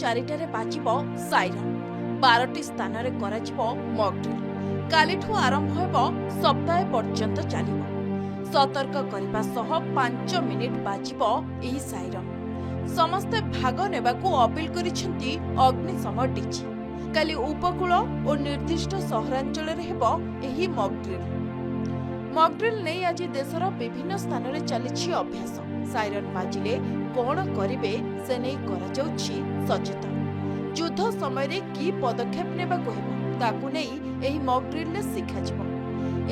4টাରେ ବାଜିବ ସାଇରନ୍। 12ଟି ସ୍ଥାନରେ କରାଯିବ ମକ୍ ଡ୍ରିଲ୍। କାଲିଠୁ ଆରମ୍ଭ ହେବ, ସପ୍ତାହେ ପର୍ଯ୍ୟନ୍ତ ଚାଲିବ। ସତର୍କ କରିବା ସହ 5 ମିନିଟ୍ ବାଜିବ ଏହି ସାଇରନ୍। ସମସ୍ତେ ଭାଗ ନେବାକୁ ଅପିଲ କରିଛନ୍ତି ଅଗ୍ନିଶମ ଡିଜି। କାଲି ଉପକୂଳ ଓ ନିର୍ଦ୍ଦିଷ୍ଟ ସହରାଞ୍ଚଳରେ ହେବ ଏହି ମକ୍ ଡ୍ରିଲ୍। ମକ୍ ଡ୍ରିଲ୍ ନେଇ ଆଜି ଦେଶର ବିଭିନ୍ନ ସ୍ଥାନରେ ଚାଲିଛି ଅଭ୍ୟାସ। ସାଇରନ୍ ବାଜିଲେ କ'ଣ କରିବେ ସେ ନେଇ କରାଯାଉଛି ସଚେତନ। ଯୁଦ୍ଧ ସମୟରେ କି ପଦକ୍ଷେପ ନେବାକୁ ହେବ ତାକୁ ନେଇ ଏହି ମକ୍ ଡ୍ରିଲ୍ରେ ଶିଖାଯିବ।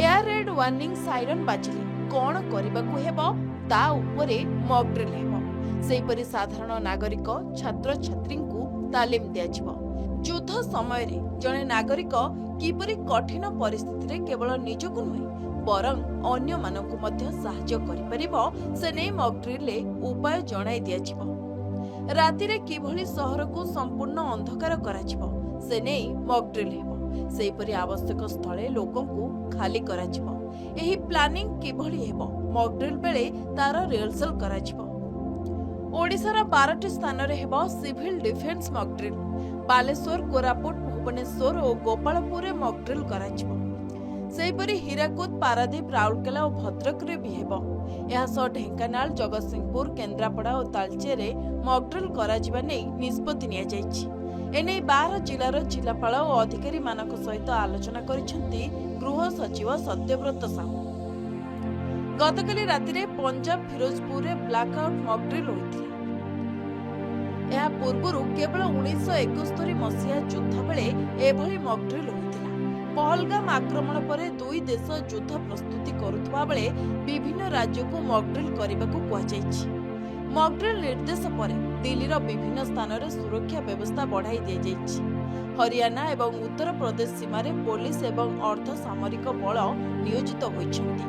ଏୟାର ରେଡ୍ ୱାର୍ଣ୍ଣିଂ ସାଇରନ୍ ବାଜିଲେ କ'ଣ କରିବାକୁ ହେବ ତା ଉପରେ ମକ୍ ଡ୍ରିଲ୍ ହେବ। ସେହିପରି ସାଧାରଣ ନାଗରିକ, ଛାତ୍ରଛାତ୍ରୀଙ୍କୁ ତାଲିମ ଦିଆଯିବ। ଯୁଦ୍ଧ ସମୟରେ ଜଣେ ନାଗରିକ କିପରି କଠିନ ପରିସ୍ଥିତିରେ କେବଳ ନିଜକୁ ନୁହେଁ ବରଂ ଅନ୍ୟମାନଙ୍କୁ ମଧ୍ୟ ସାହାଯ୍ୟ କରିପାରିବ ସେ ନେଇ ମକ୍ ଡ୍ରିଲ୍ରେ ଉପାୟ ଜଣାଇ ଦିଆଯିବ। ରାତିରେ କିଭଳି ସହରକୁ ସମ୍ପୂର୍ଣ୍ଣ ଅନ୍ଧକାର କରାଯିବ ସେ ନେଇ ମକ୍ ଡ୍ରିଲ୍ ହେବ। ସେହିପରି ଆବଶ୍ୟକ ସ୍ଥଳେ ଲୋକଙ୍କୁ ଖାଲି କରାଯିବ। ଏହି ପ୍ଲାନିଂ କିଭଳି ହେବ ମକ୍ ଡ୍ରିଲ୍ ବେଳେ ତାର ରିହର୍ସାଲ କରାଯିବ। ଓଡ଼ିଶାର 12ଟି ସ୍ଥାନରେ ହେବ civil defence mock drill. Baleswar, Koraput, Bhubaneswar ଓ ଗୋପାଳପୁରରେ ମକ୍ ଡ୍ରିଲ୍ କରାଯିବ। ସେହିପରି ହୀରାକୁଦ, ପାରାଦୀପ, ରାଉରକେଲା ଓ ଭଦ୍ରକରେ ବି ହେବ। ଏହାସହ ଢେଙ୍କାନାଳ, ଜଗତସିଂହପୁର, କେନ୍ଦ୍ରାପଡ଼ା ଓ ତାଳଚେରରେ ମକ୍ ଡ୍ରିଲ୍ କରାଯିବା ନେଇ ନିଷ୍ପତ୍ତି ନିଆଯାଇଛି। ଏନେଇ 12 ଜିଲ୍ଲାର ଜିଲ୍ଲାପାଳ ଓ ଅଧିକାରୀମାନଙ୍କ ସହିତ ଆଲୋଚନା କରିଛନ୍ତି ଗୃହ ସଚିବ ସତ୍ୟବ୍ରତ ସାହୁ। ଗତକାଲି ରାତିରେ ପଞ୍ଜାବ ଫିରୋଜପୁରରେ ବ୍ଲାକ୍ଆଉଟ୍ ମକ୍ ଡ୍ରିଲ୍ ହୋଇଥିଲା। ଏହା ପୂର୍ବରୁ କେବଳ 1971 ମସିହା ଯୁଦ୍ଧ ବେଳେ ଏଭଳି ମକ୍ ଡ୍ରିଲ୍ ହୋଇଥିଲା। ପହଲଗାମ ଆକ୍ରମଣ ପରେ ଦୁଇ ଦେଶ ଯୁଦ୍ଧ ପ୍ରସ୍ତୁତି କରୁଥିବା ବେଳେ ବିଭିନ୍ନ ରାଜ୍ୟକୁ ମକ୍ ଡ୍ରିଲ୍ କରିବାକୁ କୁହାଯାଇଛି। ମକ୍ ଡ୍ରିଲ୍ ନିର୍ଦ୍ଦେଶ ପରେ ଦିଲ୍ଲୀର ବିଭିନ୍ନ ସ୍ଥାନରେ ସୁରକ୍ଷା ବ୍ୟବସ୍ଥା ବଢ଼ାଇ ଦିଆଯାଇଛି। ହରିୟାଣା ଏବଂ ଉତ୍ତରପ୍ରଦେଶ ସୀମାରେ ପୋଲିସ ଏବଂ ଅର୍ଦ୍ଧସାମରିକ ବଳ ନିୟୋଜିତ ହୋଇଛନ୍ତି।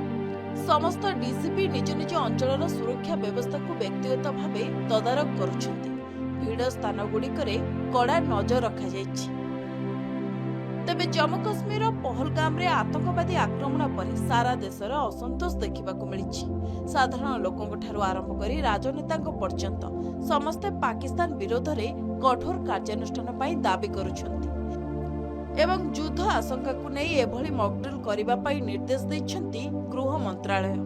ସମସ୍ତ ଡିସିପି ନିଜ ନିଜ ଅଞ୍ଚଳର ସୁରକ୍ଷା ବ୍ୟବସ୍ଥାକୁ ବ୍ୟକ୍ତିଗତ ଭାବେ ତଦାରଖ କରୁଛନ୍ତି। ଭିଡ଼ ସ୍ଥାନଗୁଡ଼ିକରେ କଡ଼ା ନଜର ରଖାଯାଇଛି। ତେବେ ଜମ୍ମୁ କାଶ୍ମୀରର ପହଲଗାମରେ ଆତଙ୍କବାଦୀ ଆକ୍ରମଣ ପରେ ସାରା ଦେଶରେ ଅସନ୍ତୋଷ ଦେଖିବାକୁ ମିଳିଛି। ସାଧାରଣ ଲୋକଙ୍କଠାରୁ ଆରମ୍ଭ କରି ରାଜନେତାଙ୍କ ପର୍ଯ୍ୟନ୍ତ ସମସ୍ତେ ପାକିସ୍ତାନ ବିରୋଧରେ କଠୋର କାର୍ଯ୍ୟାନୁଷ୍ଠାନ ପାଇଁ ଦାବି କରୁଛନ୍ତି ଏବଂ ଯୁଦ୍ଧ ଆଶଙ୍କାକୁ ନେଇ ଏଭଳି ମକ୍ ଡ୍ରିଲ୍ କରିବା ପାଇଁ ନିର୍ଦ୍ଦେଶ ଦେଇଛନ୍ତି ଗୃହ ମନ୍ତ୍ରାଳୟ।